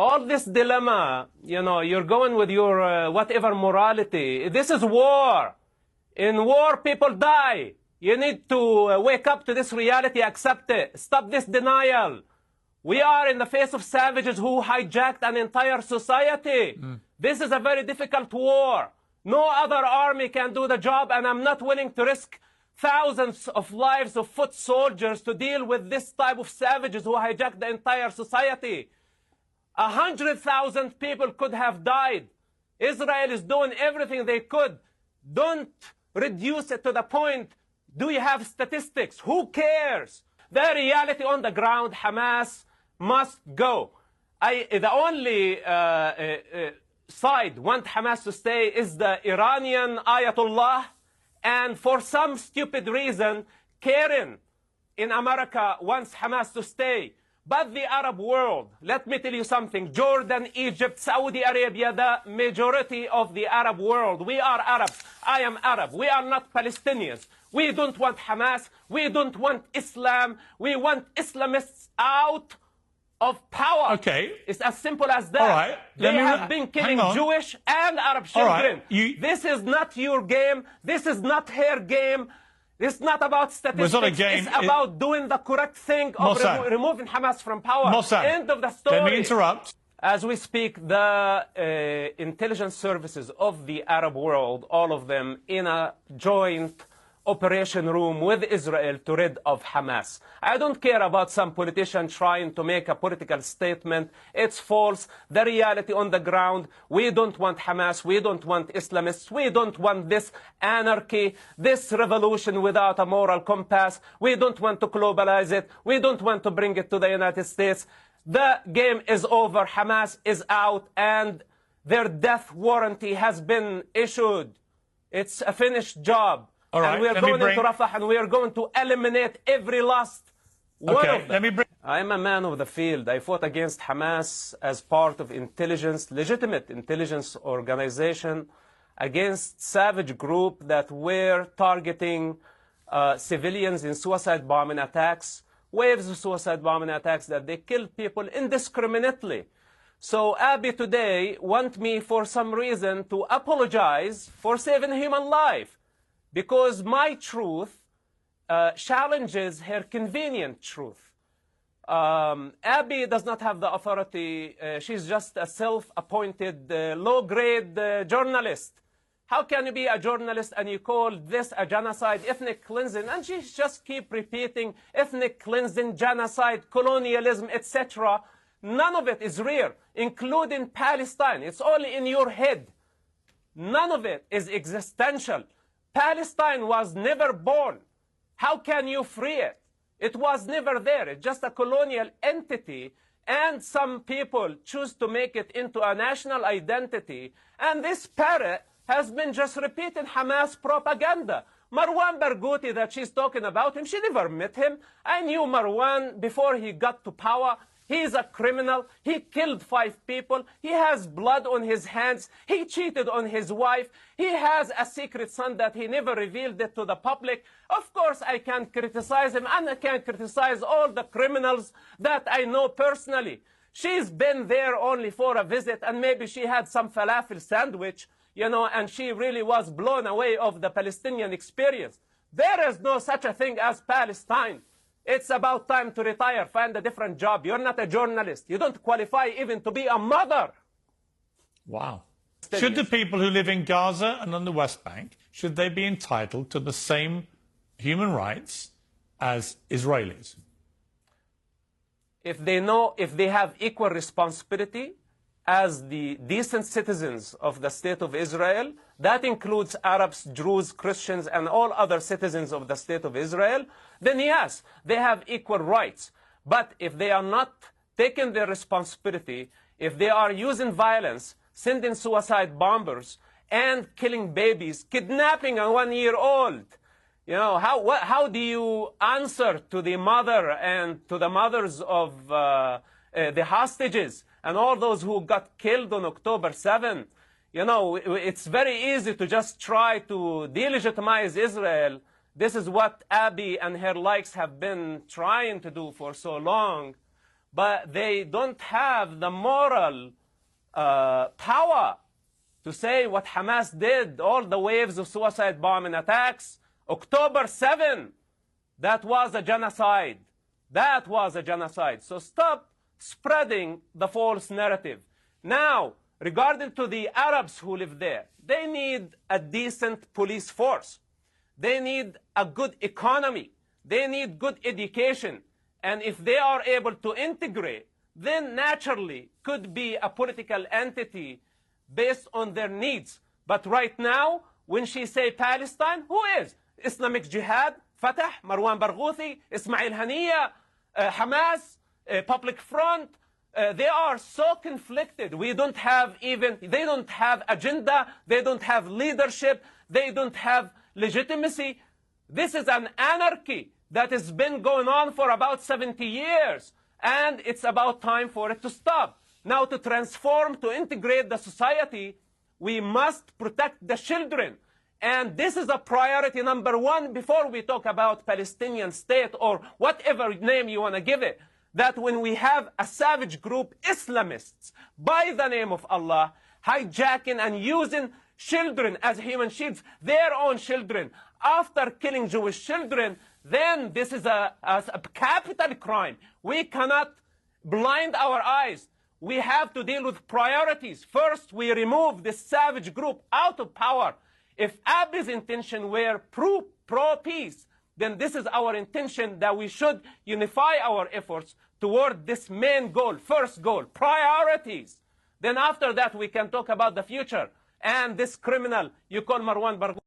all this dilemma, you're going with your whatever morality. This is war. In war, people die. You need to wake up to this reality, accept it. Stop this denial. We are in the face of savages who hijacked an entire society. This is a very difficult war. No other army can do the job, and I'm not willing to risk thousands of lives of foot soldiers to deal with this type of savages who hijacked the entire society. 100,000 people could have died. Israel is doing everything they could. Don't reduce it to the point, do you have statistics? Who cares? The reality on the ground, Hamas must go. The only side want Hamas to stay is the Iranian Ayatollah, and for some stupid reason, Karen in America wants Hamas to stay. But the Arab world, let me tell you something, Jordan, Egypt, Saudi Arabia, the majority of the Arab world, we are Arabs. I am Arab. We are not Palestinians. We don't want Hamas. We don't want Islam. We want Islamists out of power. Okay. It's as simple as that. All right. They have been killing Jewish and Arab children. Right. This is not your game. This is not her game. It's not about statistics. It's not a game. It's about doing the correct thing of removing Hamas from power. Mossad, end of the story. Let me interrupt. As we speak, the intelligence services of the Arab world, all of them in a joint operation room with Israel to rid of Hamas. I don't care about some politician trying to make a political statement. It's false. The reality on the ground, we don't want Hamas. We don't want Islamists. We don't want this anarchy, this revolution without a moral compass. We don't want to globalize it. We don't want to bring it to the United States. The game is over. Hamas is out, and their death warranty has been issued. It's a finished job. All right, and we are going into Rafah, and we are going to eliminate every last one of them. I'm a man of the field. I fought against Hamas as part of intelligence, legitimate intelligence organization, against savage group that were targeting civilians in suicide bombing attacks, waves of suicide bombing attacks that they killed people indiscriminately. So Abiy today want me for some reason to apologize for saving human life, because my truth challenges her convenient truth. Abiy does not have the authority. She's just a self-appointed low-grade journalist. How can you be a journalist and you call this a genocide, ethnic cleansing? And she just keep repeating ethnic cleansing, genocide, colonialism, etc. None of it is real, including Palestine. It's only in your head. None of it is existential. Palestine was never born. How can you free it? It was never there. It's just a colonial entity, and some people choose to make it into a national identity. And this parrot has been just repeating Hamas propaganda. Marwan Barghouti that she's talking about him, she never met him. I knew Marwan before he got to power. He's a criminal. He killed 5 people. He has blood on his hands. He cheated on his wife. He has a secret son that he never revealed it to the public. Of course, I can criticize him, and I can criticize all the criminals that I know personally. She's been there only for a visit, and maybe she had some falafel sandwich, and she really was blown away of the Palestinian experience. There is no such a thing as Palestine. It's about time to retire, find a different job. You're not a journalist. You don't qualify even to be a mother. Wow. Should the people who live in Gaza and on the West Bank, should they be entitled to the same human rights as Israelis? If they have equal responsibility as the decent citizens of the State of Israel, that includes Arabs, Jews, Christians, and all other citizens of the State of Israel, then yes, they have equal rights. But if they are not taking their responsibility, if they are using violence, sending suicide bombers, and killing babies, kidnapping a 1-year-old, how do you answer to the mother and to the mothers of the hostages and all those who got killed on October 7? It's very easy to just try to delegitimize Israel. This is what Abiy and her likes have been trying to do for so long. but they don't have the moral power to say what Hamas did, all the waves of suicide bombing attacks. October 7, that was a genocide. That was a genocide. So stop spreading the false narrative. Now, regarding to the Arabs who live there, they need a decent police force. They need a good economy. They need good education. And if they are able to integrate, then naturally could be a political entity based on their needs. But right now, when she say Palestine, who is? Islamic Jihad, Fatah, Marwan Barghouthi, Ismail Haniyeh, Hamas, Public Front. They are so conflicted. They don't have agenda. They don't have leadership. They don't have legitimacy. This is an anarchy that has been going on for about 70 years. And it's about time for it to stop. Now, to transform, to integrate the society, we must protect the children. And this is a priority number one before we talk about Palestinian state or whatever name you want to give it. That when we have a savage group, Islamists, by the name of Allah, hijacking and using children as human shields, their own children, after killing Jewish children, then this is a capital crime. We cannot blind our eyes. We have to deal with priorities. First, we remove this savage group out of power. If Abi's intention were pro-peace, then this is our intention, that we should unify our efforts toward this main goal, first goal, priorities. Then after that, we can talk about the future. And this criminal you call Marwan Barghouthi,